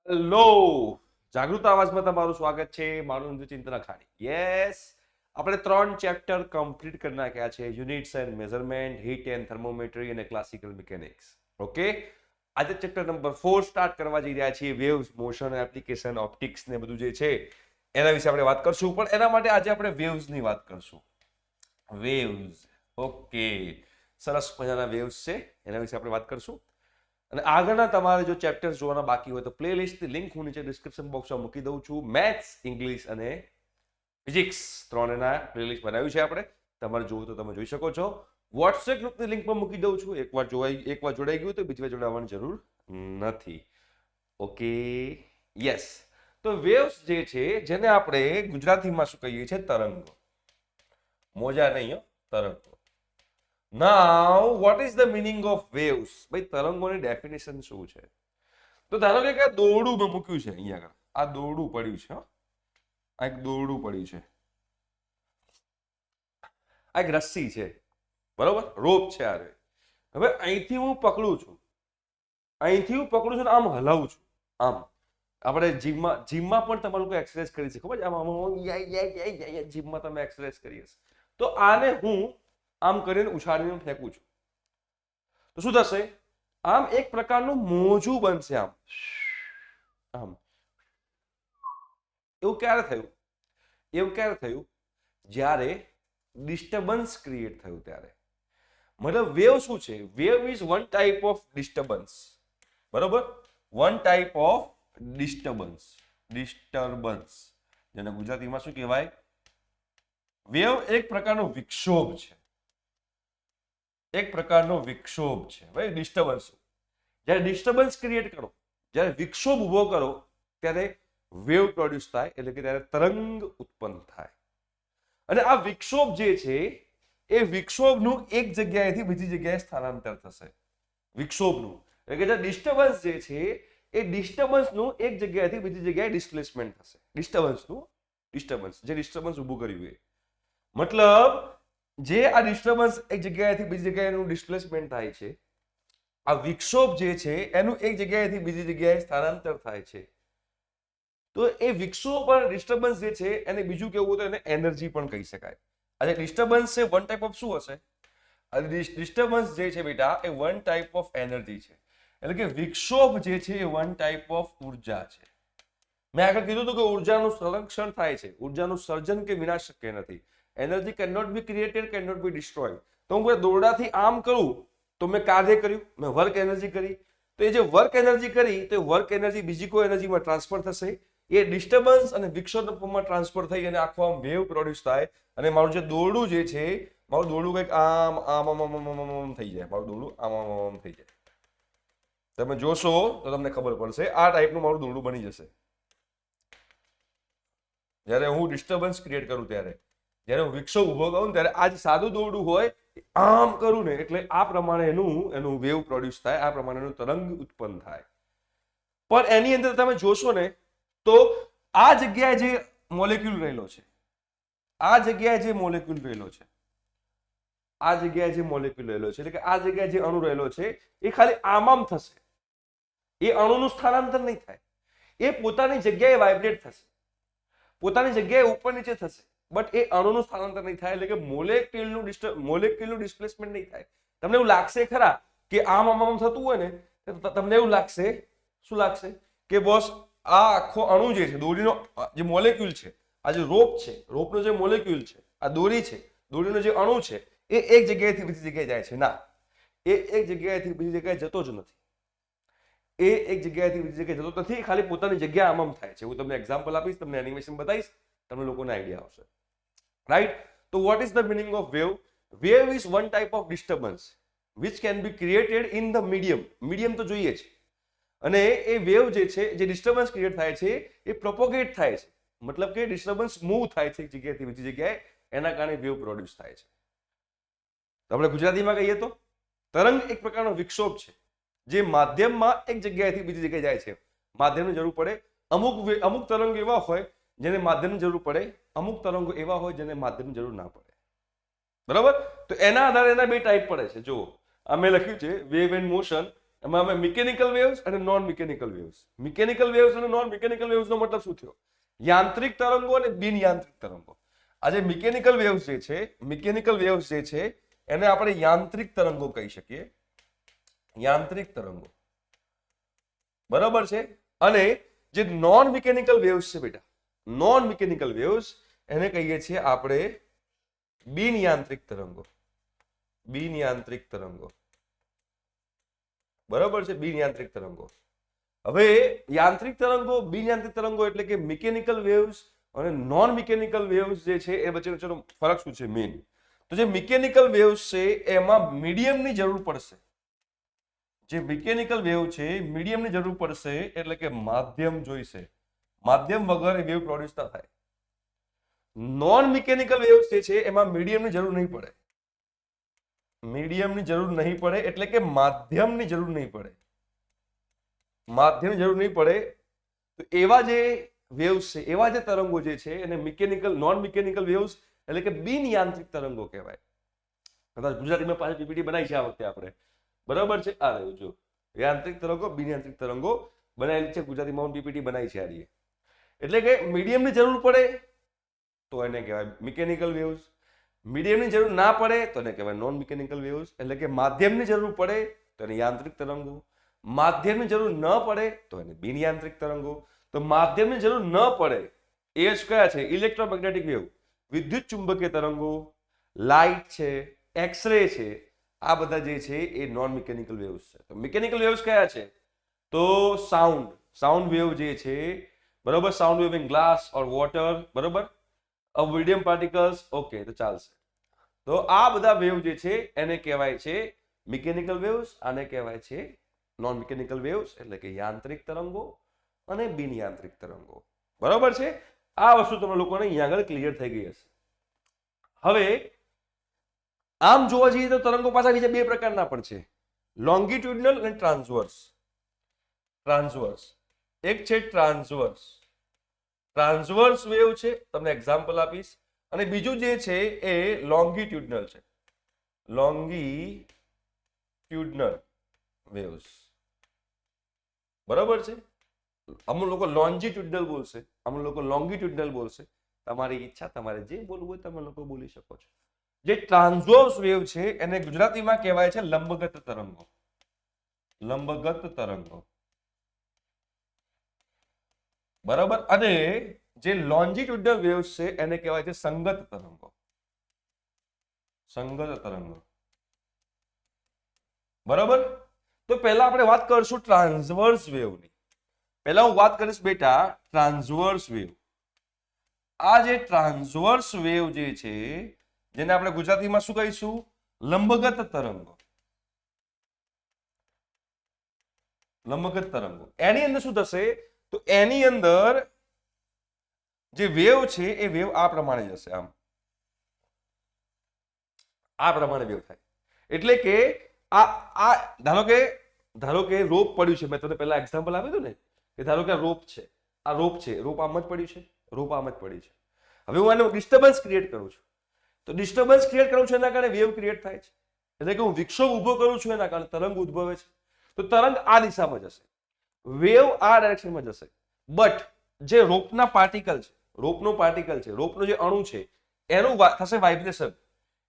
Hello, જાગૃત આવાજમાં તમારું સ્વાગત છે. મારું નામ છે ચિંતન અખાણી. યસ, આપણે 3 ચેપ્ટર કમ્પ્લીટ કરી નાખ્યા છે. Units and measurement, heat and thermometry અને ક્લાસિકલ મિકેનિક્સ. ઓકે, આજે ચેપ્ટર નંબર 4 સ્ટાર્ટ કરવા જઈ રહ્યા છીએ. વેવ્સ, મોશન, એપ્લિકેશન, ઓપ્ટિક્સ ને બધું જે છે એના વિશે આપણે વાત કરશું. પણ એના માટે આજે આપણે વેવ્સની વાત કરશું. વેવ્સ, ઓકે, સરસ મજાના વેવ્સ છે, એના વિશે આપણે વાત કરશું. અને આગળના તમારે જો ચેપ્ટર્સ જોવાના બાકી હોય તો પ્લેલિસ્ટની લિંક હું નીચે ડિસ્ક્રિપ્શન બોક્સમાં મૂકી દઉં છું. મેથ્સ, ઇંગ્લિશ અને ફિઝિક્સ ત્રણેના પ્લેલિસ્ટ બનાવ્યું છે આપણે. તમારે જોવું તો તમે જોઈ શકો છો. વોટ્સએપ ગ્રુપની લિંક પણ મૂકી દઉં છું. એકવાર જોડાઈ ગયું તો બીજી વાર જોડાવાની જરૂર નથી. Okay, yes. તો વેવ્સ જે છે જેને આપણે ગુજરાતીમાં શું કહીએ છીએ? તરંગો. મોજા નહીં હો, તરંગો. નાઉ what is the meaning of waves? ભાઈ, તરંગોની ડેફિનેશન શું છે? તો ધારો કે આ દોરડું મેં મૂક્યું છે અહીંયા આગળ. આ દોરડું પડ્યું છે. આ એક દોરડું પડ્યું છે. આ એક રસ્સી છે, બરોબર? રોપ છે. આ હવે અહીંથી હું પકડું છું, અહીંથી હું પકડું છું, આમ હલાવું છું. આમ આપણે જીમમાં પણ તમારે લોકો એક્સરસાઇઝ કરી છે, ખબર છે? આમ જીમમાં તમે એક્સરસાઇઝ કરી હશે. તો આને હું આમ કરીને ઉછાળીને ફેંકું છું તો શું થશે? આમ એક પ્રકારનું મોજું બનશે. આમ આમ એવું ક્યારે થયું? જ્યારે ડિસ્ટર્બન્સ ક્રિએટ થયું ત્યારે. મતલબ વેવ શું છે? Wave is one type of disturbance, બરોબર? વન ટાઈપ ઓફ ડિસ્ટર્બન્સ જેને ગુજરાતીમાં શું કહેવાય? વેવ એક પ્રકારનો વિક્ષોભ છે. એક પ્રકારનો વિક્ષોભ છે ભાઈ, ડિસ્ટર્બન્સ. જ્યારે ડિસ્ટર્બન્સ ક્રિએટ કરો, જ્યારે વિક્ષોભ ઉભો કરો ત્યારે વેવ પ્રોડ્યુસ થાય, એટલે કે ત્યારે તરંગ ઉત્પન્ન થાય. અને આ વિક્ષોભ જે છે એ વિક્ષોભનું એક જગ્યાએથી બીજી જગ્યાએ સ્થાનાંતર થશે. વિક્ષોભનું એટલે કે જે ડિસ્ટર્બન્સ જે છે એ ડિસ્ટર્બન્સનું એક જગ્યાએથી બીજી જગ્યાએ ડિસ્પ્લેસમેન્ટ થશે. ડિસ્ટર્બન્સ જે ડિસ્ટર્બન્સ ઊભું કર્યું એ મતલબ જે આ ડિસ્ટર્બન્સ એક જગ્યાએથી બીજી જગ્યાએનું ડિસ્પ્લેસમેન્ટ થાય છે, આ વિક્ષોભ જે છે એનું એક જગ્યાએથી બીજી જગ્યાએ સ્થાનાંતર થાય છે. તો એ વિક્ષોભ અને ડિસ્ટર્બન્સ જે છે એને બીજું કેવું તો એને એનર્જી પણ કહી શકાય. આજે ડિસ્ટર્બન્સ છે વન ટાઈપ ઓફ શું હશે? ડિસ્ટર્બન્સ જે છે બેટા એ વન ટાઈપ ઓફ એનર્જી છે. એટલે કે વિક્ષોભ જે છે એ વન ટાઈપ ઓફ ઉર્જા છે. મેં આગળ કીધું હતું કે ઉર્જાનું સંરક્ષણ થાય છે, ઉર્જાનું સર્જન કે વિનાશ શક્ય નથી. Energy can not be created, can not be destroyed. તો હું કોઈ દોરડાથી આમ કરું તો મેં કાર્ય કર્યું, મેં વર્ક એનર્જી કરી. તો એ જે વર્ક એનર્જી કરી તો વર્ક એનર્જી બીજી કોઈ એનર્જીમાં ટ્રાન્સફર થશે. એ ડિસ્ટર્બન્સ અને વિક્ષોભના ફોર્મમાં ટ્રાન્સફર થઈ અને આખો આમ વેવ પ્રોડ્યુસ થાય. અને મારું જે દોરડું જે છે, મારું દોરડું કંઈક આમ આમ આમ આમ આમ થઈ જાય. મારું દોરડું આમ આમ આમ થઈ જાય. તમે જોશો તો તમને ખબર પડશે. આ ટાઈપનું મારું દોરડું બની જશે જ્યારે હું ડિસ્ટર્બન્સ ક્રિએટ કરું ત્યારે. જ્યારે હું વિક્ષોભ ઉભો કરું ત્યારે આ જે સાદું દોરડું હોય આમ કરું ને એટલે આ પ્રમાણે એનું વેવ પ્રોડ્યુસ થાય, આ પ્રમાણે એનું તરંગ ઉત્પન્ન થાય. પણ એની અંદર તમે જોશો ને તો આ જગ્યાએ જે મોલેક્યુલ રહેલો છે, આ જગ્યાએ જે મોલેક્યુલ રહેલો છે, આ જગ્યાએ જે મોલેક્યુલ રહેલો છે, એટલે કે આ જગ્યાએ જે અણુ રહેલો છે એ ખાલી આમ થશે. એ અણુનું સ્થાનાંતર નહીં થાય, એ પોતાની જગ્યાએ વાઇબ્રેટ થશે, પોતાની જગ્યાએ ઉપર નીચે થશે. બટ એ અણુનું સ્થાનાંતર નહીં થાય, એટલે કે મોલેક્યુલનું ડિસ્પ્લેસમેન્ટ નહીં થાય. તમને એવું લાગશે ખરા કે આમ આમ આમ થતું હોય ને, તમને એવું લાગશે, શું લાગશે કે બોસ આ આખો અણુ જે છે, દોરીનો જે મોલેક્યુલ છે, આ જે રોપ છે, રોપનો જે મોલેક્યુલ છે, આ દોરી છે, દોરીનો જે અણુ છે એ એક જગ્યાએથી બીજી જગ્યાએ જાય છે. ના, એ એક જગ્યાએથી બીજી જગ્યાએ જતો જ નથી. એ એક જગ્યાએથી બીજી જગ્યાએ જતો નથી, ખાલી પોતાની જગ્યા આમ થાય છે. હું તમને એક્ઝામ્પલ આપીશ, તમને એનિમેશન બતાવીશ, તમને લોકોને આઈડિયા આવશે. રાઈટ? તો what is the meaning of wave? Wave is one type of disturbance which can be created in the medium. Medium તો જોઈએ છે. અને એ વેવ જે છે, જે ડિસ્ટર્બન્સ ક્રિએટ થાય છે એ પ્રોપોગેટ થાય છે. મતલબ કે ડિસ્ટર્બન્સ મૂવ થાય છે એક જગ્યાએથી બીજી જગ્યાએ, એના કારણે વેવ પ્રોડ્યુસ થાય છે. આપણે ગુજરાતીમાં કહીએ તો તરંગ એક પ્રકારનો વિક્ષોભ છે જે માધ્યમમાં એક જગ્યાએથી બીજી જગ્યાએ જાય છે. માધ્યમની જરૂર પડે. અમુક તરંગ એવા હોય જેને માધ્યમની જરૂર પડે, અમુક તરંગો એવા હોય જેને માધ્યમની જરૂર ના પડે. બરાબર? તો એના આધારે એના બે ટાઈપ પડે છે. જુઓ, આ મેં લખ્યું છે વેવ એન્ડ મોશન એમાં અમે મિકેનિકલ વેવ્સ અને non mechanical waves. Mechanical waves અને નોન મિકેનિકલ વેવ્સ નો મતલબ શું થયો? યાંત્રિક તરંગો અને બિન યાંત્રિક તરંગો. આજે મિકેનિકલ વેવ્સ જે છે એને આપણે યાંત્રિક તરંગો કહી શકીએ. યાંત્રિક તરંગો, બરાબર છે. અને જે નોન મિકેનિકલ વેવ્સ છે બેટા, નોન મિકેનિકલ વેવ્સ એને કહીએ છીએ આપણે બિન યાંત્રિક તરંગો. બિન યાંત્રિક તરંગો, બરાબર છે, બિન યાંત્રિક તરંગો. હવે યાંત્રિક તરંગો, બિન યાંત્રિક તરંગો એટલે કે મિકેનિકલ વેવ્સ અને નોન મિકેનિકલ વેવ્સ જે છે એ વચ્ચેનો ફરક શું છે મેઇન? તો જે મિકેનિકલ વેવ્સ છે એમાં મીડિયમની જરૂર પડશે. જે મિકેનિકલ વેવ છે મીડિયમની જરૂર પડશે, એટલે કે માધ્યમ જોઈશે. માધ્યમ વગર વેવ પ્રોડ્યુસ ના થાય. નોન મિકેનિકલ વેવ્સ જે છે એમાં મીડિયમની જરૂર નહીં પડે. મીડિયમની જરૂર નહીં પડે એટલે કે માધ્યમની જરૂર નહીં પડે. માધ્યમની જરૂર નહીં પડે. તો એવા જે વેવ્સ છે, એવા જે તરંગો જે છે એને મિકેનિકલ, નોન મિકેનિકલ વેવ્સ એટલે કે બિન યાંત્રિક તરંગો કહેવાય. કદાચ ગુજરાતીમાં પાછી પીપીટી બનાવી છે આ વખતે આપણે, બરાબર છે. આ રહ્યું જો યાંત્રિક તરંગો, બિન યાંત્રિક તરંગો બનાવેલી છે ગુજરાતીમાં, પીપીટી બનાવી છે આ. એટલે કે મીડિયમની જરૂર પડે તો એને કહેવાય મિકેનિકલ વેવ્સ. મીડિયમની જરૂર ના પડે તો એને કહેવાય નોન મિકેનિકલ વેવ્સ. એટલે કે માધ્યમની જરૂર પડે તો એને યાંત્રિક તરંગો, માધ્યમની જરૂર ન પડે તો એને બિન યાંત્રિક તરંગો. તો માધ્યમની જરૂર ન પડે એ જ કયા છે? ઇલેક્ટ્રોમેગ્નેટિક વેવ, વિદ્યુત ચુંબકીય તરંગો, લાઇટ છે, એક્સરે છે, આ બધા જે છે એ નોન મિકેનિકલ વેવ્સ છે. તો મિકેનિકલ વેવ્સ કયા છે? તો સાઉન્ડ વેવ જે છે, બરોબર, sound wave in glass or water, બરોબર, મીડિયમ પાર્ટિકલ્સ, ઓકે, તો ચાલશે. તો આ બધા વેવ જે છે એને કહેવાય છે મિકેનિકલ વેવ્સ, આને કહેવાય છે નોન મિકેનિકલ વેવ્સ, એટલે કે યાંત્રિક તરંગો અને બિન યાંત્રિક તરંગો. બરોબર છે. આ વસ્તુ તમને લોકોને અહીંયા આગળ ક્લિયર થઈ ગઈ હશે. હવે આમ જોવા જઈએ તો તરંગો પાછા બીજા બે પ્રકારના પણ છે, લોંગિટ્યુડનલ અને ટ્રાન્સવર્સ. એક છે ટ્રાન્સવર્સ વેવ છે, તમને એક્ઝામ્પલ આપીશ. અને બીજું જે છે એ લોંગિટ્યુડનલ છે, લોંગિટ્યુડનલ વેવ્સ. બરાબર છે. અમુક લોકો લોન્જિટ્યુડનલ બોલશે, અમુક લોકો લોંગિટ્યુડનલ બોલશે. તમારી ઈચ્છા, તમારે જે બોલવું હોય તમે લોકો બોલી શકો છો. જે ટ્રાન્સવર્સ વેવ છે એને ગુજરાતીમાં કહેવાય છે લંબગત તરંગો. લંબગત તરંગો, બરાબર. અને જે લોન્જિટ્યુડનલ વેવ્સ છે એને કહેવાય છે સંગત તરંગો. સંગત તરંગો, બરાબર. તો પહેલા આપણે વાત કરશું ટ્રાન્સવર્સ વેવની. પહેલા હું વાત કરીશ બેટા ટ્રાન્સવર્સ વેવ. આ જે ટ્રાન્સવર્સ વેવ જે છે જેને આપણે ગુજરાતીમાં શું કહીશું? લંબગત તરંગો. લંબગત તરંગો. એની અંદર શું થશે? તો એની અંદર જે વેવ છે એ વેવ આ પ્રમાણે જશે, આમ આ પ્રમાણે વેવ થાય. એટલે કે આ ધારો કે રોપ પડ્યું છે. મેં તમને પહેલા એક્ઝામ્પલ આપ્યું હતું ને કે ધારો કે રોપ છે, આ રોપ છે, રોપ આમ જ પડ્યું છે, રોપ આમ જ પડી છે. હવે હું આનો ડિસ્ટર્બન્સ ક્રિએટ કરું છું. તો ડિસ્ટર્બન્સ ક્રિએટ કરું છું એના કારણે વેવ ક્રિએટ થાય છે. એટલે કે હું વિક્ષોભ ઉભો કરું છું એના કારણે તરંગ ઉદ્ભવે છે. તો તરંગ આ દિશામાં જશે, વેવ આ ડાયરેક્શનમાં જશે. બટ જે રોપના પાર્ટિકલ છે, રોપનો જે અણુ છે એનું થશે વાઇબ્રેશન,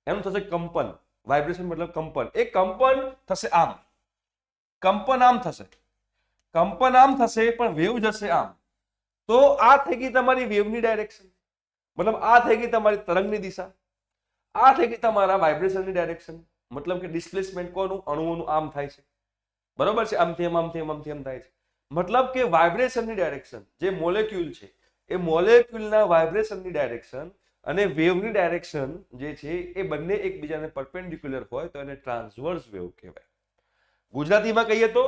એનું થશે કંપન. વાઇબ્રેશન મતલબ કંપન. એ કંપન થશે આમ, કંપન આમ થશે, પણ વેવ જશે આમ. તો આ થઈ ગઈ તમારી વેવની ડાયરેક્શન, મતલબ આ થઈ ગઈ તમારી તરંગની દિશા, આ થઈ ગઈ તમારા વાઇબ્રેશનની ડાયરેક્શન. મતલબ કે ડિસ્પ્લેસમેન્ટ કોનું? અણુઓનું આમ થાય છે, બરોબર છે. આમથી આમ થાય છે. મતલબ કે વાઇબ્રેશનની ડાયરેક્શન, જે મોલેક્યુલ છે એ મોલેક્યુલના વાઇબ્રેશનની ડાયરેક્શન અને વેવની ડાયરેક્શન જે છે એ બંને એકબીજાને પરપેન્ડિક્યુલર હોય તો એને ટ્રાન્સવર્સ વેવ કહેવાય. ગુજરાતીમાં કહીએ તો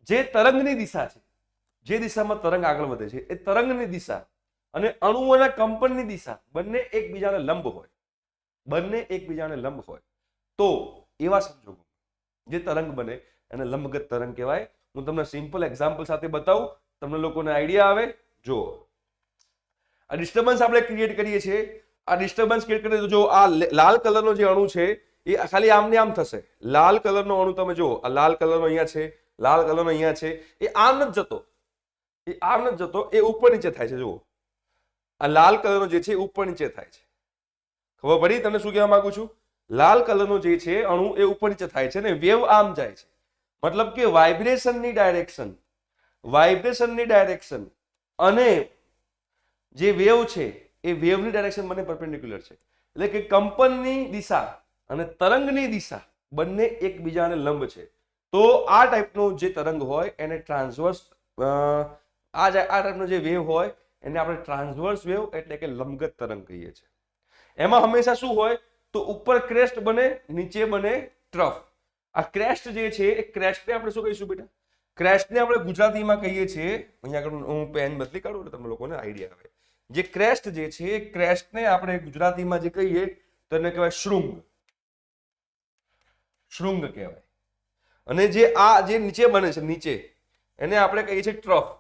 જે તરંગની દિશા છે, જે દિશામાં તરંગ આગળ વધે છે એ તરંગની દિશા અને અણુઓના કંપનની દિશા બંને એકબીજાને લંબ હોય, તો એવા સંજોગો જે તરંગ બને એને લંબગત તરંગ કહેવાય. હું તમને સિમ્પલ એક્ઝામ્પલ સાથે બતાવું, તમને લોકોને આઈડિયા આવે. જો આ ડિસ્ટર્બન્સ આપણે ક્રિએટ કરીએ છીએ, આ ડિસ્ટર્બન્સ ક્રિએટ કરીએ તો જો આ લાલ કલરનો જે અણુ છે એ ખાલી આમ ને આમ થશે. લાલ કલરનો અણુ તમે જુઓ, આ લાલ કલરનો અહીંયા છે, લાલ કલરનો અહીંયા છે, એ આમ નથી જતો, એ આમ નથી જતો, એ ઉપર નીચે થાય છે. જુઓ, આ લાલ કલરનો જે છે એ ઉપર નીચે થાય છે. ખબર પડી તમને શું કહેવા માંગુ છું? લાલ કલરનો જે છે અણુ એ ઉપર નીચે થાય છે ને વેવ આમ જાય છે. મતલબ કે વાઇબ્રેશનની ડાયરેક્શન અને જે વેવ છે એ વેવની ડાયરેક્શન બંને પરપેન્ડિક્યુલર છે. એટલે કે કંપનની દિશા અને તરંગની દિશા બંને એકબીજાને લંબ છે. તો આ ટાઈપનો જે તરંગ હોય એને ટ્રાન્સવર્સ, આ ટાઈપનો જે વેવ હોય એને આપણે ટ્રાન્સવર્સ વેવ એટલે કે લંબગત તરંગ કહીએ છીએ. એમાં હંમેશા શું હોય તો ઉપર ક્રેસ્ટ બને, નીચે બને ટ્રફ. આ ક્રેસ્ટ જે છે એ ક્રેસ્ટને આપણે શું કહીશું બેટા? ક્રેસ્ટને આપણે ગુજરાતીમાં કહીએ છીએ, અહીંયા આગળ હું પેન બદલી કાઢું એટલે તમને લોકોને આઈડિયા આવે. જે ક્રેસ્ટ જે છે એ ક્રેસ્ટને આપણે ગુજરાતીમાં જે કહીએ તો એને કહેવાય શૃંગ. શૃંગ કહેવાય. અને જે આ જે નીચે બને છે, નીચે, એને આપણે કહીએ છીએ ટ્રફ,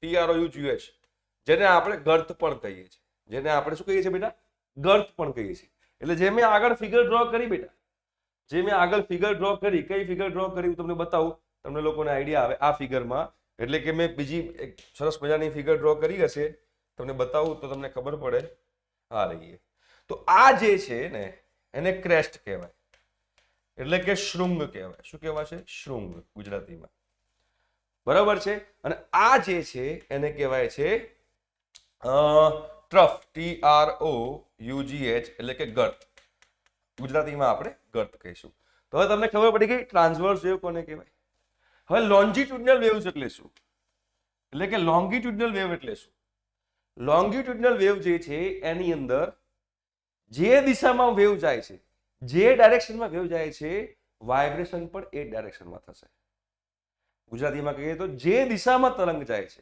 TROUGH, જેને આપણે ગર્ત પણ કહીએ છીએ. જેને આપણે શું કહીએ છીએ બેટા? ગર્ત પણ કહીએ છીએ. એટલે જે મેં આગળ ફિગર ડ્રો કરી બેટા, જે મેં આગળ ફિગર ડ્રો કરી, કઈ ફિગર ડ્રો કરી હું તમને બતાવું, તમને લોકોને આઈડિયા આવે આ ફિગરમાં. એટલે કે મેં બીજી એક સરસ મજાની ફિગર ડ્રો કરી હશે, તમને બતાવું તો તમને ખબર પડે. આ રહીએ. તો આ જે છે ને એને ક્રેસ્ટ કહેવાય, એટલે કે શૃંગ કહેવાય. શું કહેવાય? શૃંગ ગુજરાતીમાં. બરાબર છે. અને આ જે છે એને કહેવાય છે ટ્રફ, TROUGH, એટલે કે ગર્ત. ગુજરાતીમાં આપણે ગર્ત કહીશું. તો હવે તમને ખબર પડી ગઈ ટ્રાન્સવર્સ વેવ કોને કહેવાય. હવે લોન્જિટ્યુડનલ વેવ્સ એટલે શું? એટલે કે લોંગિટ્યુડનલ વેવ એટલે શું? લોંગિટ્યુડનલ વેવ જે છે એની અંદર જે દિશામાં વેવ જાય છે, જે ડાયરેક્શનમાં વેવ જાય છે, વાઇબ્રેશન પણ એ ડાયરેક્શનમાં થશે. ગુજરાતીમાં કહીએ તો જે દિશામાં તરંગ જાય છે,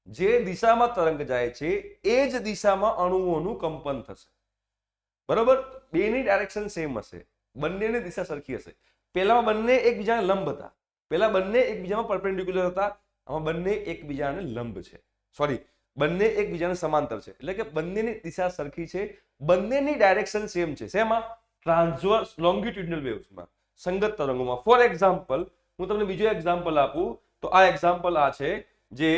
જે દિશામાં તરંગ જાય છે એ જ દિશામાં અણુઓનું કંપન થશે. બરોબર? બેની ડાયરેક્શન સેમ હશે, બંનેની દિશા સરખી હશે. પહેલામાં બંને એકબીજાને લંબ હતા, પહેલા બંને એકબીજામાં પરપેન્ડિક્યુલર હતા, આમાં બંને એકબીજાને લંબ છે. સોરી, બંને એકબીજાને સમાંતર છે. એટલે કે બંનેની દિશા સરખી છે, બંનેની ડાયરેક્શન સેમ છે. શેમાં? ટ્રાન્સવર્સ લોંગિટ્યુડનલ વેવ્સમાં, સંગત તરંગોમાં. ફોર એક્ઝામ્પલ, હું તમને બીજો એક્ઝામ્પલ આપું તો આ એક્ઝામ્પલ આ છે, જે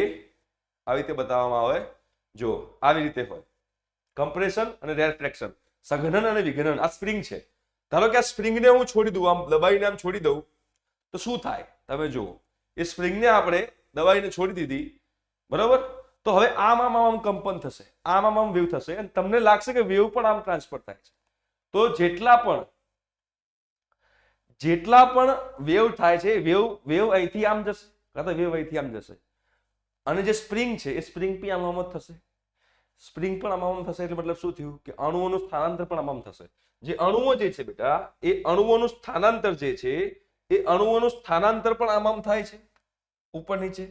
આવી રીતે બતાવવામાં આવે. જો આવી રીતે હોય, કમ્પ્રેશન અને રેફ્રેક્શન, સઘનન અને વિઘનન. આ સ્પ્રિંગ છે. ધારો કે આ સ્પ્રિંગને હું છોડી દઉં, આમ દબાઈને આમ છોડી દઉં તો શું થાય? તમે જુઓ, એ સ્પ્રિંગને આપણે દબાઈને છોડી દીધી, બરાબર? તો હવે આમ કંપન થશે, આમ વેવ થશે, અને તમને લાગશે કે વેવ પણ આમ ટ્રાન્સફર થાય છે. તો જેટલા પણ વેવ થાય છે, વેવ અહીંથી આમ જશે, કાં તો વેવ અહીંથી આમ જશે. અને જે સ્પ્રિંગ છે એ સ્પ્રિંગ પણ આમ જ થશે, સ્પ્રિંગ પણ આમ થશે. એટલે મતલબ શું થયું કે અણુઓનું સ્થાનાંતર પણ આમ થશે. જે અણુઓ જે છે બેટા, એ અણુઓનું સ્થાનાંતર જે છે એ અણુઓનું સ્થાનાંતર પણ આમ થાય છે, ઉપર નીચે.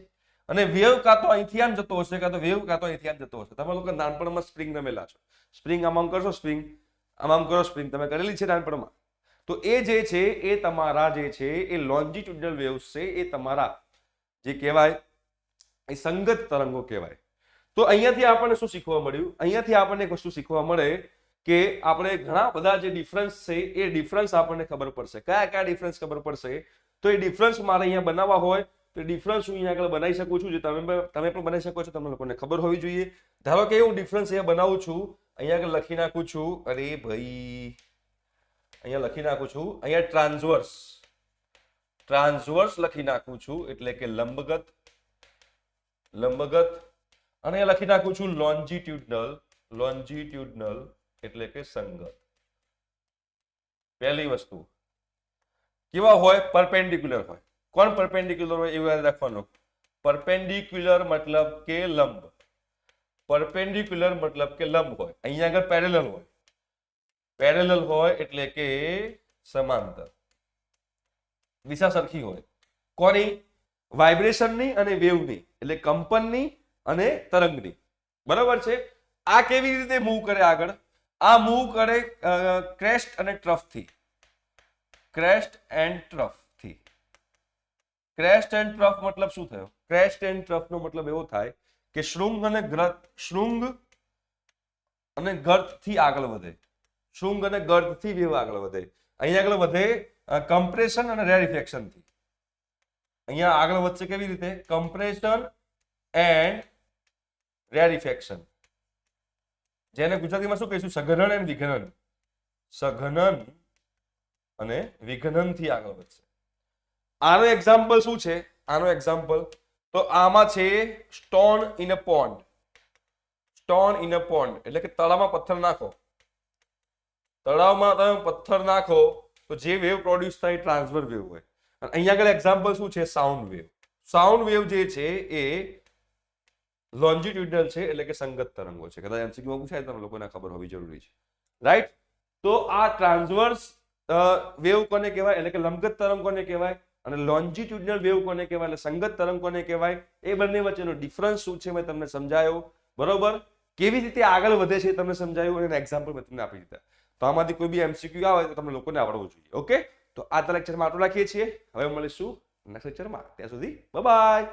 અને વેવ કાં તો અહીંથી આમ જતો હશે, કાં તો વેવ કાં તો અહીંથી આમ જતો હશે. તમે લોકો નાનપણમાં સ્પ્રિંગ રમેલા છો, સ્પ્રિંગ આમ કરશો, સ્પ્રિંગ આમ કરો, સ્પ્રિંગ તમે કરેલી છે નાનપણમાં. તો એ જે છે એ તમારા જે છે એ લોન્જિટ્યુડનલ વેવ્સ છે, એ તમારા જે કહેવાય એ સંગત તરંગો કહેવાય. તો અહીંયાથી આપણને શું શીખવા મળ્યું? અહીંયાથી આપણને એક વસ્તુ શીખવા મળે કે આપણે ઘણા બધા જે ડિફરન્સ છે એ ડિફરન્સ આપણને ખબર પડશે. કયા કયા ડિફરન્સ ખબર પડશે? તો એ ડિફરન્સ મારે અહીંયા બનાવવા હોય તો ડિફરન્સ હું અહીંયા આગળ બનાવી શકું છું, જે તમે પણ બનાવી શકો છો. તમને લોકોને ખબર હોવી જોઈએ. ધારો કે હું ડિફરન્સ અહીંયા બનાવું છું, અહીંયા આગળ લખી નાખું છું. અરે ભાઈ, અહીંયા લખી નાખું છું, અહીંયા ટ્રાન્સવર્સ લખી નાખું છું, એટલે કે લંબગત. અને અહીંયા લખી નાખું છું લોન્જિટ્યુડનલ, એટલે કે સંગત. પહેલી વસ્તુ કેવા હોય? પરપેન્ડિક્યુલર હોય. કોણ પરપેન્ડિક્યુલર હોય એવું યાદ રાખવાનું. પરપેન્ડિક્યુલર મતલબ કે લંબ. પરપેન્ડિક્યુલર મતલબ કે લંબ હોય. અહીંયા આગળ પેરેલલ હોય. પેરેલલ હોય એટલે કે સમાંતર. દિશા સરખી હોય. કોની? વાઇબ્રેશનની અને વેવની, એટલે કંપનની અને તરંગની. બરાબર છે? આ કેવી રીતે મૂવ કરે આગળ? આ મૂવ કરે ક્રેસ્ટ અને ટ્રફથી. ક્રેસ્ટ એન્ડ ટ્રફથી. ક્રેસ્ટ એન્ડ ટ્રફ મતલબ શું થયો? ક્રેસ્ટ એન્ડ ટ્રફનો મતલબ એવો થાય કે શૃંગ અને ગર્તથી આગળ વધે. શૃંગ અને ગર્તથી વેવ આગળ વધે. અહીંયા આગળ વધે કમ્પ્રેશન અને રેરિફેક્શન થી. અહીંયા આગળ વધશે કેવી રીતે? કમ્પ્રેશન એન્ડ રેરિફેક્શન, જેને ગુજરાતીમાં શું કહીશું? સઘનન અને વિઘનન. સઘનન અને વિઘનન થી આગળ વધશે. આનો એક્ઝામ્પલ શું છે? આનો એક્ઝામ્પલ તો આમાં છે stone in a pond. Stone in a pond એટલે કે તળાવમાં પથ્થર નાખો. તળાવમાં તમે પથ્થર નાખો તો જે વેવ પ્રોડ્યુસ થાય ટ્રાન્સવર વેવ હોય. અને અહીંયા આગળ એક્ઝામ્પલ શું છે? Sound wave. સાઉન્ડ વેવ જે છે એ લોન્જિટ્યુડનલ છે એટલે કે સંગત તરંગો છે. કદાચ એમસીક્યુમાં પૂછાય તમને લોકોને ખબર હોવી જરૂરી છે, રાઈટ? તો આ ટ્રાન્સવર્સ વેવ કોને કહેવાય એટલે કે લંબગત તરંગ કોને કહેવાય, અને લોન્જિટ્યુડનલ વેવ કોને કહેવાય એટલે સંગત તરંગ કોને કહેવાય. એ બંને વચ્ચેનો ડિફરન્સ શું છે મેં તમને સમજાયો, બરોબર? કેવી રીતે આગળ વધે છે તમને સમજાયું, અને એક્ઝામ્પલ મેં તમને આપી દીધા. તો આમાંથી કોઈ બી એમસીક્યુ આવે તો તમને લોકોને આવડવું જોઈએ. ઓકે, તો આ લેક્ચરમાં આટલું રાખીએ છીએ. હવે મળીશું નેક્સ્ટ લેક્ચરમાં. ત્યાં સુધી બાય બાય.